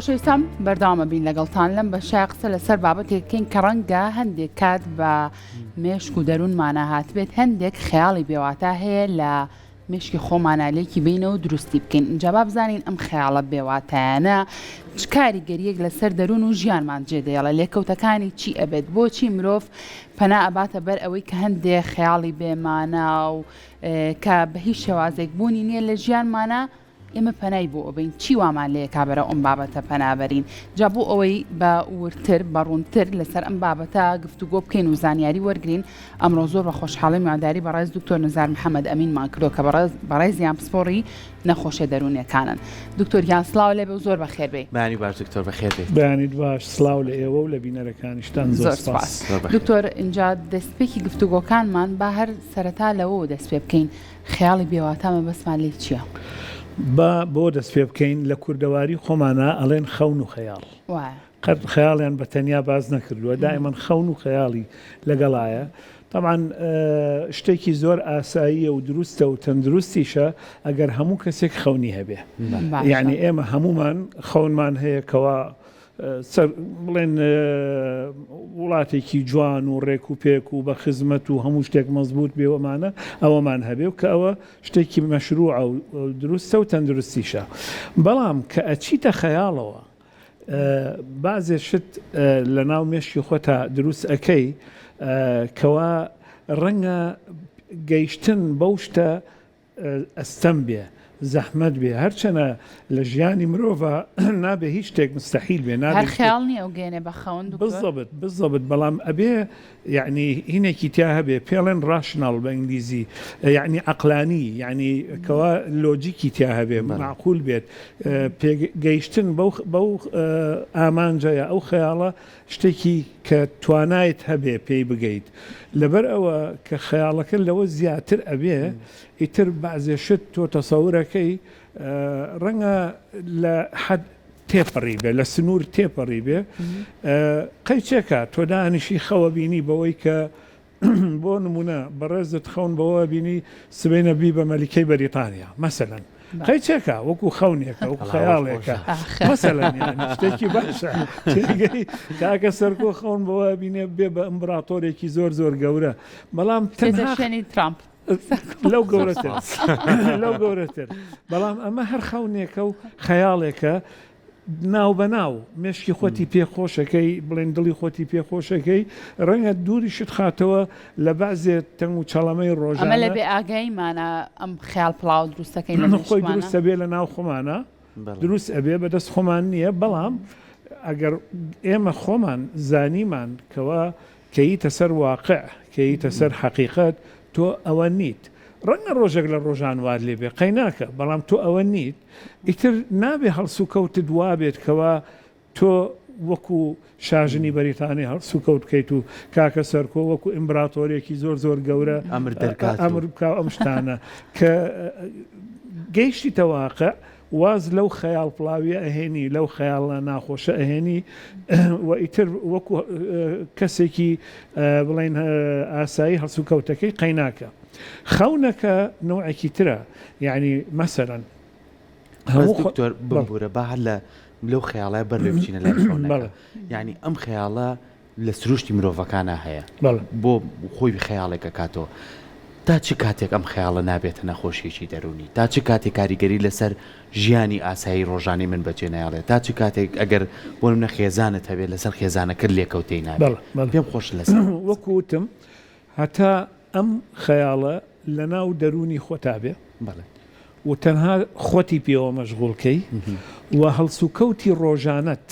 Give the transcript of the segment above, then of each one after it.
خۆشەویستان بەردەوامە بین لەگەڵتان لەم بەشای قسە لەسەر بابەتێکین کە ڕەنگە هەندێک کات بە مێشک و دەروونمانە هاتبێت هەندێک خەیاڵی بێواتە هەیە لە مێشکی خۆمانالێکی بینەوە دروستی بکەین. اینجا با بزانین ئەم خەیاڵە بێواتایانە چ کاریگەریەک لەسەر دەروون و ژیانمان جێدەیەڵە لێکەوتەکانی چی ئەبێت بۆچی مرۆڤ پەنا ئەباتە بەر ئەوەی کە هەندێک خەیاڵی بێمانە و کە بە هیچ شێوازێک بوونی نییە لە ژیانمانە ئێمە پەنای بۆ ئەبین چی وامان لێ کابرا ئەم بابەتە پەنابەرین جا بۆ ئەوەی بە ورتر بەڕوونتر لەسەر ئەم بابەتە گفتوگۆ بکەین و زانیاری وەرگین ئەمڕۆ زۆر بە خۆشحاڵی میوانداری بەڕێز دکتۆر نزار محەممەد ئەمینمان کردو کە بەڕێزیان پسپۆڕی نەخۆشیە دەروونیەکانن. دکتۆر گیان سلااو لێ بێ و زۆر بەخێر بێ. بانی باش دکتۆر بەخێر بێ. بەیانیت باش سلااو لە ئێوە و لە بینەرەکانیشتان زۆر سپاس. دکتۆر اینجا دەستپێکی گفتوگۆکانمان با هەر سەرەتا لەوە دەست پێ بکەین خەیاڵی بێواتامە بەسمان لێ چییە؟ بۆ دەست پێ بکەین لە کوردەواری خۆمانە ئەڵێن خەون و خەیاڵ قەت خەیاڵیان بە تەنیا باز نەکردووە دائیمەن خەون و خەیاڵی لەگەڵایە. طبعاً شتێکی زۆر ئاساییە و دروستە و تەندروستیشە ئەگەر هەموو کەسێک خەونی هەبێ. یعنی ئێمە هەمومان خەونمان هەیە کەوا بڵێن وڵاتێکی جوان و ڕێک و پێک و بە خزمەت و هەموو شتێک مەزبوط بێوەمانە ئەوەمان هەبێ و کە ئەوە شتێکی مەشروع و دروستە و تەندروستیشە. بەڵام کە ئەچیتە خەیاڵەوە بازێ شت لە ناو مێشکی خۆتا دروست ئەەکەی کەوا ڕەنگە گەیشتن بەو شتە ئەستەم بێ زەحمەت بێ هەرچەنە لە ژیانی مرۆڤە نابێ هیچ شتێک مستەحیل بێ هەر خەیاڵ نییە و گەێنێ بە خەوند بالضبط بەڵام ئەبێ یعنی هینێکی تیا هەبێ پێڵێن ڕاشناڵ بە ئینگلیزی یعنی عەقلانی یعنی کەوا لۆجیکی تیا هەبێ معقول بێت پێگەیشتن بەو ئامانجەیە ئەو خەیاڵە شتێکی کە توانایت هەبێ پێی بگەیت لەبەر ئەوە کە خەیاڵەکە لەوە زیاتر ئەبێ ئیتر بەعزێ شت تۆ تەسەورەکەی ڕەنگە لە حەد تێپەڕی بێ لە سنوور تێپەڕی بێ قەیچێکە تۆ دانیشی خەوە بینی بەوەی کە بۆ نمونە بەڕێزت خەون بەوە بینی سبەینە بی بە مەلیکەی بەریتانیا مەسەلەن قەیچێکە وەکو خەونێکە وەکو خەیاڵێکە مەسەلەن شتێکی باشە کاکە سەرکۆ خەون بەوە بینێ بێ بە ئەمبراتۆرێکی زۆر زۆر گەورە بەڵام تەنهاشێنی ترامپ لەو گەورەتر بەڵام ئەمە هەر خەونێکە و خەیاڵێکە ناو بە ناو مێشکی خۆتی پێخۆشەکەی بڵێن دڵی خۆتی پێخۆشەکەی ڕەنگە دووری شت خاتەوە لە بەعزێ تەنگ و چەڵەمەی ڕۆژانە ئەمە لە بێ ئاگاییمانە ئەم خەیاڵ پڵاو دروستەکەی لە خۆی دروستە بێ لە ناو خۆمانە دروست ئەبێ بەدەست خۆمان نییە بەڵام ئەگەر ئێمە خۆمان زانیمان کەوا کەیتە سەر واقع کەیتە سەر حەقیقەت تۆ ئەوە نیت ڕەنگە ڕۆژێک لە ڕۆژان وار لێ بێ قەیناکە بەڵام تۆ ئەوە نیت ئیتر نابێ هەڵسو کەوتت وا بێت کەوا تۆ وەکو شاژنی بەریتانی هەڵسو کەوت بکەیت و کاکە سەرکۆ وەکو ئیمبراتۆرێکی زۆر زۆر گەورە ئەمر بکاو ئەم شتانە کە گەیشتی تەواقع واز لەو خەیاڵ پڵاویە ئەهێنی لەو خەیاڵە ناخۆشە ئەهێنی و ئیتر وەکو کەسێکی بڵێن ئاسایی هەڵسو کەوتەکەی قەیناکە. خەونەکە نوعێکی ترە یعنی مەسەرەن دکتۆر بمبورە با هەر لەو خەیاڵای بەرێ بچینە لای خەونەکە یعنی ئەم خەیاڵە لە سروشتی مرۆڤەکانە هەیە بۆ خۆی خەیاڵێکە کاتەوە تا چ کاتێک ئەم خەیاڵە نابێتە نەخۆشیێکی دەرونی تا چ کاتێک کاریگەری لەسەر ژیانی ئاسایی ڕۆژانەی من بەجێ نایڵێت تا چ کاتێک ئەگەر بۆ منە خێزانت هەبێت لەسەر خێزانەکە لێکەوتەی نابێت پێم خۆش لەسەر وەکوتم هەتا ئەم خەیاڵە لە ناو دەرونی خۆتا بێ و تەنها خۆتی پێوە مەشغوڵکەی و هەڵسوکەوتی ڕۆژانەت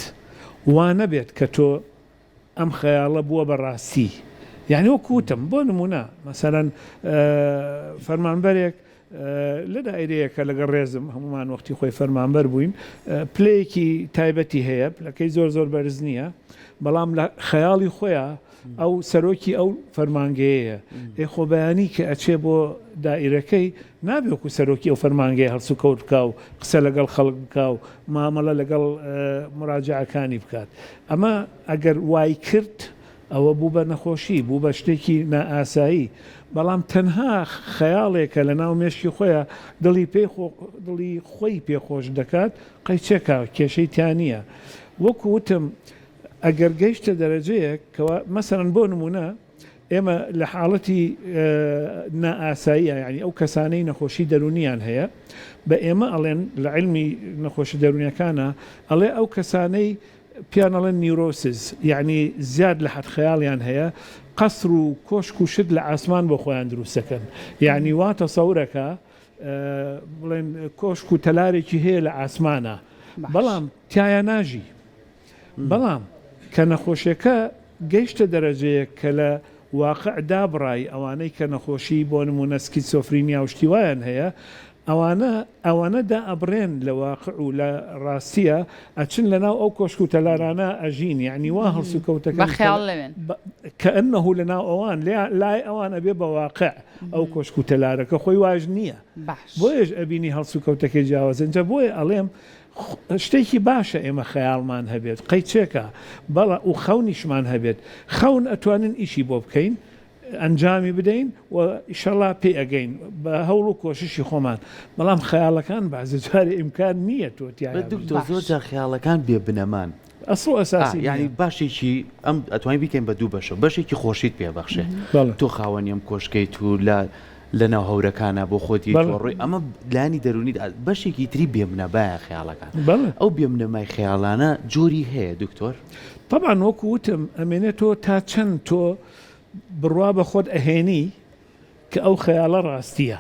وانە بێت کە تۆ ئەم خەیاڵە بووە بەڕاستی یعنی وەکوتم بۆ نمونە مەسەلەن فەرمانبەرێک لە دایرەیەکە لەگەڵ ڕێزم هەمومان وەختی خۆی فەرمانبەر بووین پلەیەکی تایبەتی هەیە پلەکەی زۆر زۆر بەرز نییە بەڵام لە خەیاڵی خۆیان ئەو سەرۆکی ئەو فەرمانگەیەیە خۆبەیانی کە ئەچێ بۆ دائیرەکەی نابێکو سەرۆکی ئەو فەرمانگەی هەڵسو کەوت بکا و قسە لەگەڵ خەڵک بکا و مامەڵە لەگەڵ مراجعەکانی بکات ئەمە ئەگەر وای کرد ئەوە بوو بە نەخۆشی بوو بە شتێکی نائاسایی بەڵام تەنها خەیاڵێکە لە ناو مێشکی خۆیان دڵی خۆی پێخۆش دەکات قەیچێکە کێشەی تیانە وەکو وتم ئەگەر گەیشتە دەرەجەیەک کەوا مەسەرەن بۆ نمونە ئێمە لە حاڵەتی نائاساییە یعنی ئەو کەسانەی نەخۆشی دەرونیان هەیە بە ئێمە ئەڵێن لە علمی نەخۆشی دەرونیەکانە ئەڵێ ئەو کەسانەی پیانەڵێن نیورۆسز یعنی زیاد لە حەد خەیاڵیان هەیە قەسر و کۆشک و شت لە ئاسمان بۆ خۆیان دروستەکەن یعنی واتە سەورەکە بڵێن کۆشک و تەلارێکی هەیە لە ئاسمانە بەڵام تایە ناژی بەڵام کە نەخۆشیەکە گەیشتە دەرەجەیە کە لە واقع دابڕای ئەوانەی کە نەخۆشی بۆ نمونە سکیزۆفرینیا و شتیوایان هەیە ئەوانە دا ئەبرێن لە واقع و لە ڕاستیە ئەچن لەناو ئەو کۆشک و تەلارانە ئەژین یعنی وا هەڵسو کەوتەکە کە ئەنەه لەناو ئەوان لای ئەوان ئەبێ بە واقع ئەو کۆشک و تەلارەکە خۆی واژ نییە بۆیش ئەبینی هەڵسو کەوتەکەی جیاوازنجە بۆیە ئەڵێم شتێکی باشە ئێمە خەیاڵمان هەبێت قەیچێکە بەڵە و خەونیشمان هەبێت خەون ئەتوانن ئیشی بۆ بکەین ئەنجامی بدەین و ئیشەڵا پێ ئەگەین بە هەوڵ و کۆششی خۆمان بەڵام خەیاڵەکان بەعزە جارێ ئیمکان نییە تۆ زۆر جار خەیاڵەکان بێ بنەمان ئەسڵ ئەساسی یعنی باشێکی ئەم ئەتوانین بیکەین بە دوو بەشە بەشێکی خۆشیت پێبەخشێ تۆ خاوەنیم کۆشکەیت و لە ناو هەورەکانە بۆ خۆتی ڕۆی ئەمە لانی دەرونی بەشێکی تری بێمنەبایە خەیاڵەکان ئەو بێمنەمای خەیاڵانە جۆری هەیە دکتۆر طبعا وەکو وتم ئەمێنێت تۆ تا چەند تۆ بڕوا بە خۆت ئەهێنی کە ئەو خەیاڵە ڕاستیە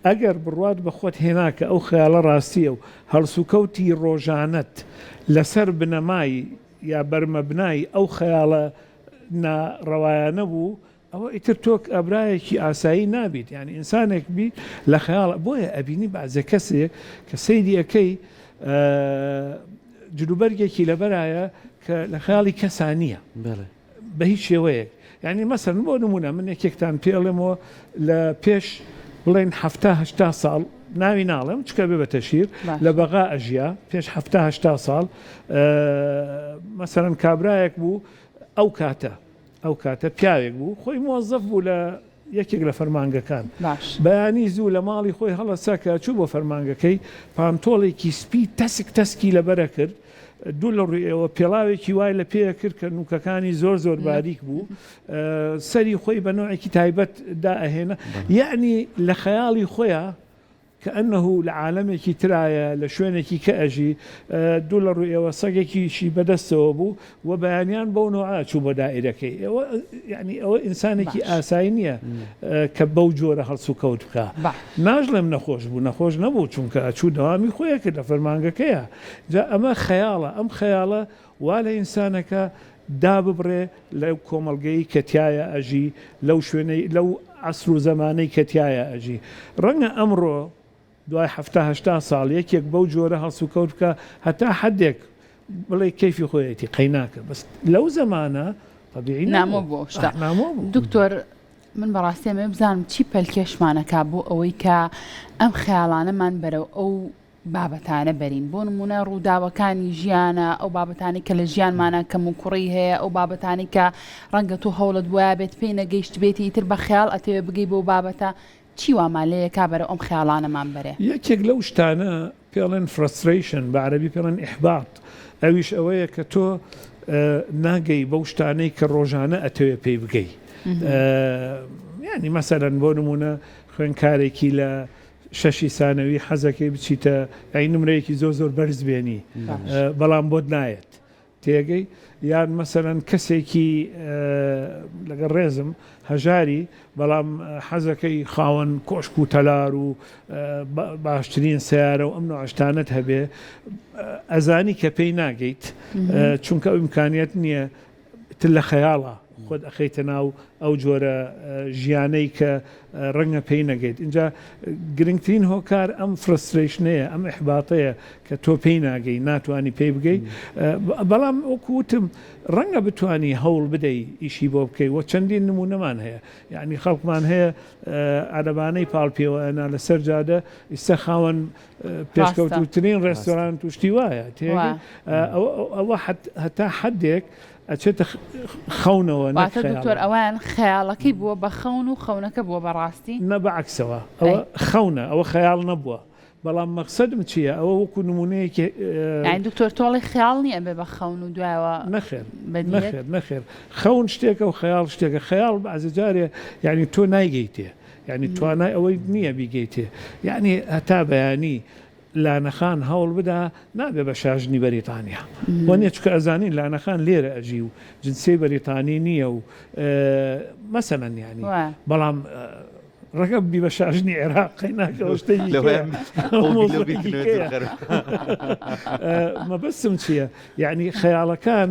ئەگەر بڕوات بە خۆت هێنا کە ئەو خەیاڵە ڕاستیە و هەڵسوکەوتی ڕۆژانەت لەسەر بنەمای یا بەرمەبنای ئەو خەیاڵە ناڕەوایانە بوو ئەوە ئیتر تۆک ئەبرایەکی ئاسایی نابیت یعنی ئینسانێک بی لە خەیاڵە بۆیە ئەبینی بەعزە کەسێک کە سەیری ئەەکەی جلوبەرگێکی لەبەرایە کە لە خەیاڵی کەسانیە بە هیچ شێوەیەک یعنی مەسەن بۆ نمونە من یەکێکتان پێڵێمەوە لە پێش بڵێن 70 ساڵ ناوی ناڵێم چکە بێ بەتە شیر لە بەغا ئەژیا پێش 70 ساڵ مەسەرەن کابرایەک بوو ئەو کاتە پیاوێک بوو خۆی مۆزەف بوو لە یەکێک لە فەرمانگەکان بەیانی زوو لە ماڵی خۆی هەڵەساکە چوو بۆ فەرمانگەکەی پانتۆڵێکی سپی تەسکی لەبەرە کرد دوو لە ڕوویەوە پێڵاوێکی وای لە پێ کرد کە نوکەکانی زۆر باریک بوو سەری خۆی بە نوعێکی تایبەت دا ئەهێنا یعنی لە خەیاڵی خۆیان کە ئەنەه لە عالەمێکی ترایە لە شوێنێکی کە ئەژی دوو لە ڕوویەوە سەگێکیشی بەدەستەوە بوو و بەیانیان بەو نوعا چوو بە دائیرەکەی یعنی ئەوە ئینسانێکی ئاسایی نییە کە بەو جۆرە هەڵسو کەوت بکە ناژڵێم نەخۆش بوو نەخۆش نەبوو چونکە ئەچوو دەوامی خۆیە کرد لە فەرمانگەکەیە جا ئەمە خەیاڵە ئەم خەیاڵە وا لە ئینسانەکە دا ببڕێ لەو کۆمەڵگەی کەتیایە ئەژی لەو شوێنەی لەو عەسر و زەمانەی کەتیایە ئەژی ڕەنگە ئەمڕۆ دوای 70 ساڵ یەکێک بەو جۆرە هەڵسو کەوت بکە هەتا حدێک بڵێ کەیفی خۆیەتی قەیناکە بەس لەو زەمانە طبیعی نامۆ بۆ شتا دکتۆر من بەڕاستی ئەمە بزانم چی پەلکێشمانەکە بۆ ئەوەی کە ئەم خەیاڵانەمان بەرەو ئەو بابەتانە بەرین بۆ نمونە ڕووداوەکانی ژیانە ئەو بابەتانی کە لە ژیانمانە کەم و کوڕی هەیە ئەو بابەتانی کە ڕەنگە تو هەوڵت وایە بێت پێی نەگەیشت بێتی ئیتر بە خەیاڵ ئەتەوێ بگەی بۆ بابەتە چی وامالەیە کا بەرە ئەم خەیاڵانەمان بەرێ یەکێک لەو شتانە پێڵێن فرستریشن بە عەرەبی پێڵێن ئیحباط ئەویش ئەوەیە کە تۆ ناگەی بەو شتانەی کە ڕۆژانە ئەتەوێ پێی بگەی یعنی مەسەلەن بۆ نمونە خوێندکارێکی لە شەشی سانەوی حەزەکەی بچیتە ئەی نمرەیەکی زۆر بەرز بێنی بەڵام بۆت نایەت تێگەی یان مەسەرەن کەسێکی لەگەڵ ڕێزم هەژاری بەڵام حەزەکەی خاوەن کۆشک و تەلار و باشترین سیارە و ئەم نوعشتانت هەبێ ئەزانی کە پێی ناگەیت چونکە ئیمکانیەت نییە تر لە خەیاڵە خۆت ئەخەیتە ناو ئەو جۆرە ژیانەی کە ڕەنگە پێی نەگەیت اینجا گرنگترین هۆکار ئەم فرستریشنەیە ئەم ئیحباطەیە کە تۆ پێی ناگەی ناتوانی پێی بگەی بەڵام وەکوتم ڕەنگە بتانی هەوڵ بدەی ئیشی بۆ بکەی وە چەندین نمونەمان هەیە یعنی خەڵکمان هەیە عەرەبانەی پاڵپێوەیانە لەسەر جادە ئیستا خاوەن پێشکەوتوترین ڕێستۆران توشتی وایە ئەوە هەتا حەدێک ئەچێتە خەونەوە واتە دکتۆر ئەوان خەیاڵەکەی بووە بە خەون و خەونەکە بووە بەڕاستی نە بەعکسەوە ئەوە خەونە ئەوە خەیاڵ نەبووە بەڵام مەقسەدم چییە ئەوە وەکو نمونەیەکی یعنی دکتۆر تۆڵی خەیاڵ نییە بێ بە خەون و دوایەوە نەخێر خەون شتێکە و خەیاڵ شتێکە خەیاڵ بەعزە جارێ یعنی تۆ نایگەیتێ یعنی توانای ئەوەی نییە بیگەیتێ یعنی هەتا بەیانی لانەخان هەوڵ بدا نابێ بە شاژنی بەریتانیا وەنیە چکە ئەزانین لانەخان لێرە ئەژی و جنسەی بەریتانی نییە و مەسەلەن ینی بەڵام ڕقب بی بە شاژنی عێراقی ناکەوە شتێکی مەبەستم چییە یعنی خەیاڵەکان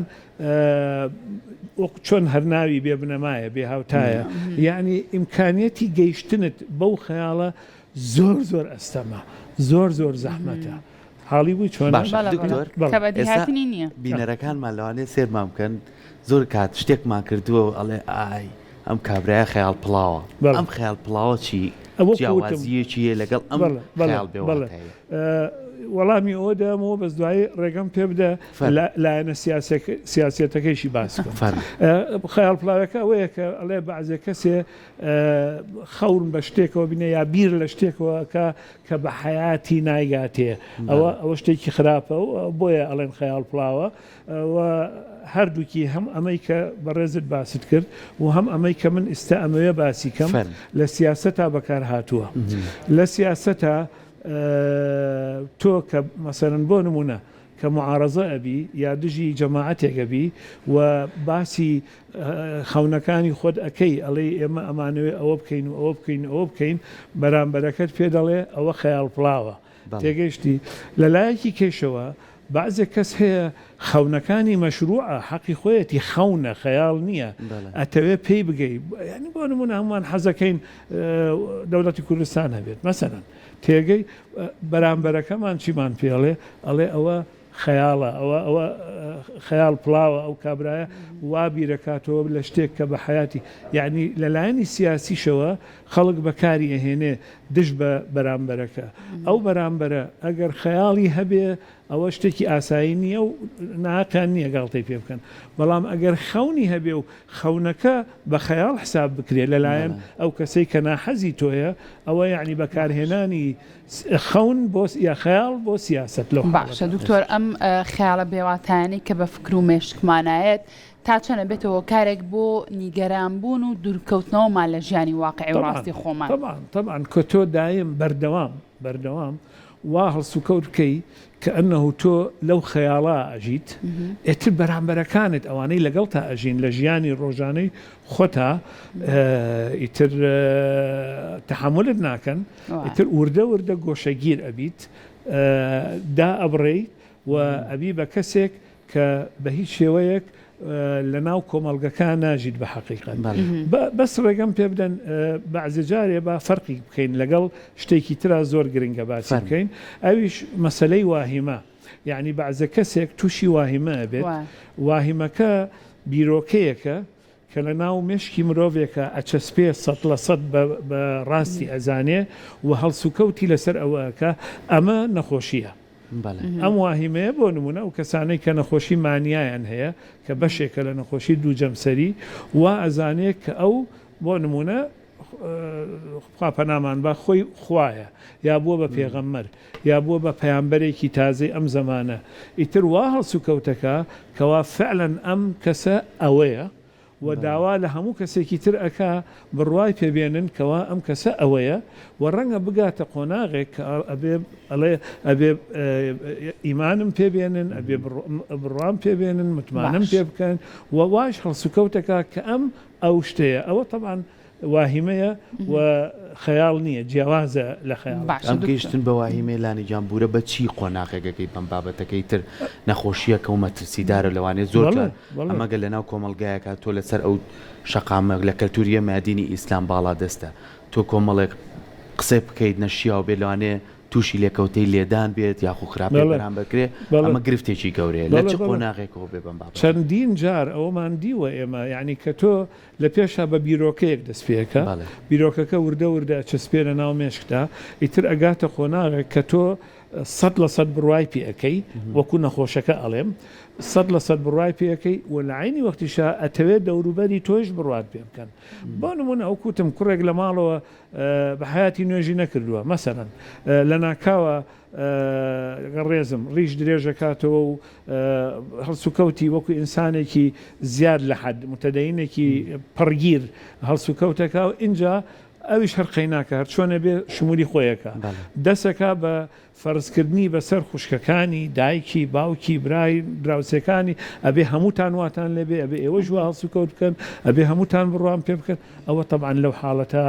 چۆن هەرناوی بێ بنەمایە بێ هاوتایە یعنی ئیمکانیەتی گەیشتنت بەو خەیاڵە زۆر ئەستەمە زۆر زەحمەتە حاڵی بووی چۆن بینەرەکانمان لەوانێ سێرمان بکەن زۆر کات شتێکمان کردووە ئەڵێ ئای ئەم کابرایە خەیاڵ پڵاوە ئەم خەیاڵ پڵاوە چی جیاوازیەکیە لەگەڵ ئەم خەیاڵ بێوەتەیە وەڵامی ئەوە دامەوە بەس دوای ڕێگەم پێ بدە لایەنە سیاسەتەکەیشی باس خەیاڵ پڵاوەکە ئەوەیە کە ئەڵێ بەعزێ کەسێ خەون بە شتێکەوە بینە یا بیر لە شتێکەوەکە کە بە حیاتی نایگاتێ ئەوە شتێکی خراپە و بۆیە ئەڵێن خەیاڵ پڵاوە هەردووکی هەم ئەمەی کە بەڕێزت باست کرد و هەم ئەمەی کە من ئێستا ئەمەوێ باسی کەم لە سیاسەتا بەکار هاتووە لە سیاسەتا تۆ کە مەسەرەن بۆ نمونە کە معارەزە ئەبی یا دژی جەماعەتێکەبی و باسی خەونەکانی خۆت ئەەکەی ئەڵێ ئێمە ئەمانەوێ ئەوە بکەین و ئەوە بکەین ئەوە بکەین بەرامبەرەکەت پێ دەڵێ ئەوە خەیاڵ پڵاوە تێگەیشتی لەلایەکی کێشەوە بعضێک کەس هەیە خەونەکانی مەشروعە حەقی خۆیەتی خەونە خەیاڵ نییە ئەتەوێ پێی بگەی ینی بۆ نمونە هەمووان حەزەکەین دەوڵەتی کوردستان هەبێت مەسەلەن تێگەی بەرامبەرەکەمان چیمان پێڵێ ئەڵێ ئەوە خەیاڵە ئەوە خەیاڵ پڵاوە ئەو کابرایە وا بیرەکاتەوە لە شتێک کە بە حیاتی یعنی لەلایەنی سیاسیشەوە خەڵک بەکاری ئەهێنێ دش بە بەرامبەرەکە ئەو بەرامبەرە ئەگەر خەیاڵی هەبێ ئەوە شتێکی ئاسایی نییە و ناکان نییە گاڵتەی پێ بکەن بەڵام ئەگەر خەونی هەبێ و خەونەکە بە خەیاڵ حساب بکرێت لەلایەن ئەو کەسەی کە ناحەزی تۆیە ئەوە یعنی بەکارهێنانی خەون بۆ یا خەیاڵ بۆ سیاست لەو باشە دکتۆر ئەم خەیاڵە بێواتانی کە بە فکر و مێشکمانایەت تا چەنە بێتەوە کارێک بۆ نیگەرانبوون و دوورکەوتنەوەمان لە ژیانی واقعی و ڕاستی خۆمان طبعاً کە تۆ دایم بەردەوام وا هەڵسوکەوت بکەی کە ئەنەه تۆ لەو خەیاڵا ئەژیت ئێتر بەرامبەرەکانت ئەوانەی لەگەڵ تا ئەژین لە ژیانی ڕۆژانەی خۆتا ئیتر تەحملت ناکەن ئیتر وردە گۆشەگیر ئەبیت دا ئەبڕێی و ئەبی بە کەسێک کە بە هیچ شێوەیەک لە ناو کۆمەڵگەکان ناژیت بە حەقیقەت بەس ڕێگەم پێ بدەن بەعزە جارێ با فەرقی بکەین لەگەڵ شتێکی ترا زۆر گرنگە باسی بکەین ئەویش مەسەلەی واهیمە یعنی بەعزە کەسێک تووشی واهیمە ئەبێت واهیمەکە بیرۆکەیەکە کە لە ناو مشکی مرۆڤێکە ئەچەسپێ 100% بە ڕاستی ئەزانێ و هەڵسوکەوتی لەسەر ئەوەکە ئەمە نەخۆشیە ئەم واهیمەیە بۆ نمونە و کەسانەی کە نەخۆشی مانیایان هەیە کە بەشێکە لە نەخۆشی دووجەمسەری وا ئەزانێت کە ئەو بۆ نمونە خواپەنامان با خۆی خوایە یا بووە بە پێغەمبەر یا بووە بە پەیامبەرێکی تازەی ئەم زەمانە ئیتر وا هەڵسوکەوتەکە کەوا فعلەن ئەم کەسە ئەوەیە و داوا لە هەموو کەسێکی تر ئەکا بڕوای پێبێنن کەوا ئەم کەسە ئەوەیە و ڕەنگە بگاتە قۆناغێک کە ئەبێ ئیمانم پێبێنن ئەبێ بڕوام پێبێنن متمانم پێ بکەن و واش هەڵسوکەوتەکە کە ئەو شتەیە ئەوە طبعاً واهیمەیە و خەیاڵ نییە جیاوازە لە خەیاڵ ئەم گەیشتن بە واهیمەی لانی جانبورە بە چی قۆناغێکەکەی بەم بابەتەکەی تر نەخۆشیە کە ومەترسیدارە لەوانێت زۆر ئەمەگە لە ناو کۆمەلگایەکە تۆ لەسەر ئەو شەقامە لە کەلتوریە مادینی ئیسلام باڵا دەستە تۆ کۆمەڵێک قسەی بکەیت نەشیا و بێ لەوانێ تووشی لێکەوتەی لێدان بێت یاخو خراپی بەرام بکرێ ئەمە گرفتێکی گەورەیە لە چ قۆناغێکەوە بێ بەم بابەت چەندین جار ئەوەمان دیوە ئێمە یعنی کە تۆ لە پێشا بە بیرۆکەیەک دەست پێکە بیرۆکەکە وردە چەسپێ لە ناو مێشکدا ئیتر ئەگاتە قۆناغێک کە تۆ 100% بڕوای پێەکەی وەکو نەخۆشەکە ئەڵێم 100% بڕوای پێەکەی و لە عینی وەختیشا ئەتەوێت دەوروبەری تۆش بڕوات پێ بکەن بۆ نمونە ئەو کوتم کوڕێک لە ماڵەوە بە حیاتی نوێژی نەکردووە مەسەرەن لە ناکاوە ڕێزم ڕیش درێژەکاتەوە و هەڵسوکەوتی وەکو ئینسانێکی زیاد لە حەد متەدەینێکی پڕگیر هەڵسوکەوتەکە و اینجا ئەویش هەرقەی ناکە هەر چۆنە بێ شمولی خۆیەکە دەسەکە بە فەرزکردنی بەسەر خوشکەکانی دایکی باوکی برای دراوسەکانی ئەبێ هەمووتان واتان لێبێ ئەبێ ئێوە ژوە هەڵسوکەوت بکەن ئەبێ هەمووتان بڕوان پێ بکەن ئەوە تەبعاً لەو حاڵەتە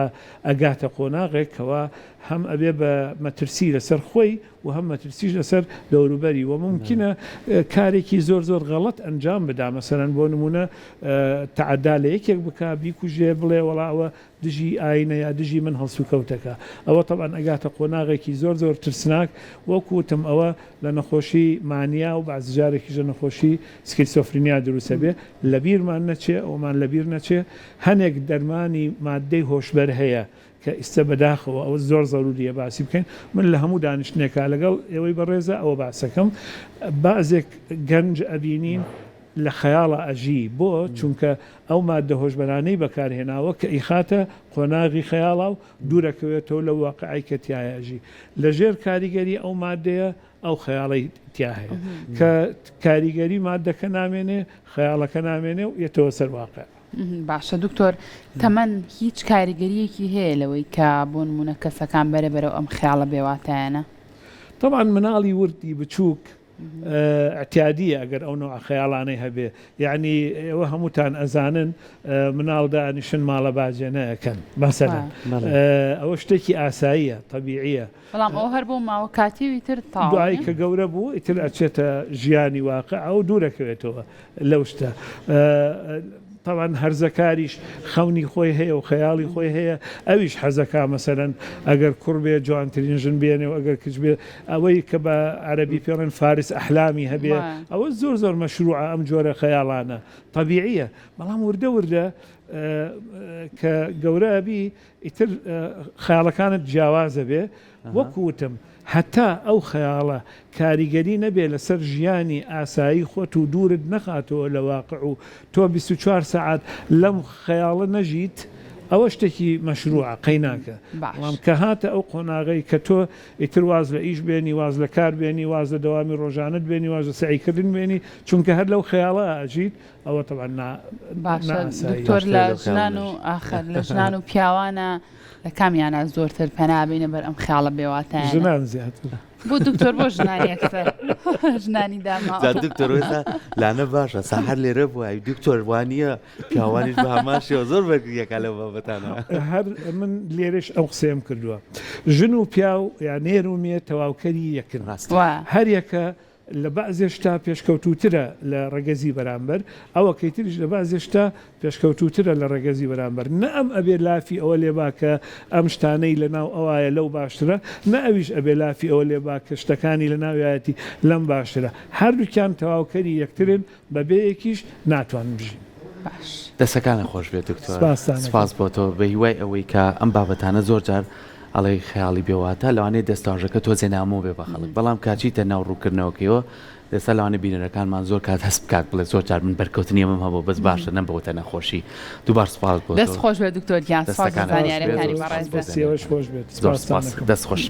ئەگاتە قۆناغێکەوە هەم ئەبێ بە مەترسی لەسەر خۆی و هەم مەترسیش لەسەر دەوروبەری و ممکنە کارێکی زۆر غەڵەت ئەنجام بدا مەسەرەن بۆ نمونە تەعەدا لە یەکێک بکە بیکوژێ بڵێ وەڵاوە دژی ئاینە یا دژی من هەڵسوکەوتەکە ئەوە تەبعاً ئەگاتە قۆناغێکی زۆر ترسناک وەکوتم ئەوە لە نەخۆشی مانیا و بەعزجارێکیژە نەخۆشی سکیزۆفرینیا دروستە بێ لەبیرمان نەچێ ئەومان لەبیر نەچێ هەنێک دەرمانی مادەی هۆشبەر هەیە کە ئیستا بەداخەوە ئەوە زۆر زەروریە باسی بکەین من لە هەموو دانیشتنێکە لەگەڵ ئێوەی بەڕێزە ئەوە باسەکەم بازێک گەنج ئەبینین لە خەیاڵە ئەژی بۆ چونکە ئەو مادە هۆشبەرانەی بەکارهێناوە کە ئیخاتە قۆناغی خەیاڵا و دوورەکەوێتەوە لە واقعی کە تایە ئەژی لەژێر کاریگەری ئەو مادەیە ئەو خەیاڵی تیا هەیە کە کاریگەری مادەکە نامێنێ خەیاڵەکە نامێنێ و یەتەوە سەر واقع باشە دکتۆر تەمەەن هیچ کاریگەریەکی هەیە لەوەی کە بۆ نمونە کەسەکان بەرەبەرەوە ئەم خیاڵە بێواتایانە طبعا مناڵی وردی بچووک اعتیادیە ئەگەر ئەو نوع خەیاڵانەی هەبێ یعنی ئێوە هەمووتان ئەزانن مناڵدانیشن ماڵە باجێ نەکەن مەسەلەن ئەوە شتێکی ئاساییە طبیعیە بەڵام ئەو هەر بۆ ماوە کاتیوی تر دوایی کە گەورە بوو ئیتر ئەچێتە ژیانی واقع ئەو دوورەکەوێتەوە لەو شتە طبعا هەرزەکاریش خەونی خۆی هەیە و خەیاڵی خۆی هەیە ئەویش حەزەکە مەسەرەن ئەگەر کوڕ بێ جوانترین ژن بێنێ و ئەگەر کچ بێ ئەوەی کە بە عەرەبی پێڵێن فارس ئەحلامی هەبێ ئەوە زۆر مەشروعە ئەم جۆرە خەیاڵانە طبیعیە بەڵام وردە کە گەورە ئەبی ئیتر خەیاڵەکانت جیاوازە بێ وەکوتم هەتا ئەو خەیاڵە کاریگەری نەبێ لەسەر ژیانی ئاسایی خۆت و دوورت نەخاتەوە لە واقع و تۆ 24 ساعت لەم خەیاڵە نەژیت ئەوە شتێکی مەشروعە قەیناکە بەڵام کە هاتە ئەو قۆناغی کە تۆ ئیتر واز لە ئیش بێنی واز لە کار بێنی واز لە دەوامی ڕۆژانت بێنی واز لە سعیکردن بێنی چونکە هەر لەو خەیاڵە ئاژیت ئەوە طبعا دکتۆر لە ژنان و ئاخر لە ژنان و پیاوانە لە کامیانە زۆرتر پەنابێنە بەر ئەم خیاڵە بێواتایە ژنان زیاتر بۆ دکتۆر بۆ ژنانی ئەکسەر ژنانی داما دکتۆر وێستا لانە باشە سەحەر لێرە بووە دکتۆر وانە پیاوانیش بە هەماشیەوە زۆر بەگریەکە لە بابەتانە هەر من لێرەش ئەو قسەیەم کردووە ژن و پیا و یا نێر و مێ تەواوکەری یەکن هەر یەکە لە بەعزێشتا پێشکەوتوترە لە ڕەگەزی بەرامبەر ئەوە کەیتریش لە بەعزێشتا پێشکەوتوترە لە ڕەگەزی بەرامبەر نە ئەم ئەبێ لافی ئەوە لێباکە ئەم شتانەی لە ناو ئەوایە لەو باشترە نە ئەویش ئەبێ لافی ئەوە لێباکە شتەکانی لە ناوایەتی لەم باشترە هەردووکیان تەواوکەری یەکترن بەبێیەکیش ناتوانن بژین دەسەکانە خۆش بێت دکتۆر سپاس بۆ تۆ بە هیوای ئەوەی کە ئەم بابەتانە زۆر جار ئەڵێ خەیاڵی بێواتە لەوانەیە دەستاژەکە تۆ جێنامۆ بێ بە خەڵک بەڵام کاچیتە ناو ڕووکردنەوەکەوە دەستا لەوانە بینەرەکانمان زۆر کات هەست بکات بڵێ زۆر جار من بەرکەوتنی ئەمەم هەبوو بەس باشە نەبەوتە نەخۆشی دووبار سپاس بۆ دەست خۆش بێت دکتۆر گیان سپاس زانیاریەکانی بەڕێز خۆش بێت دەست خۆش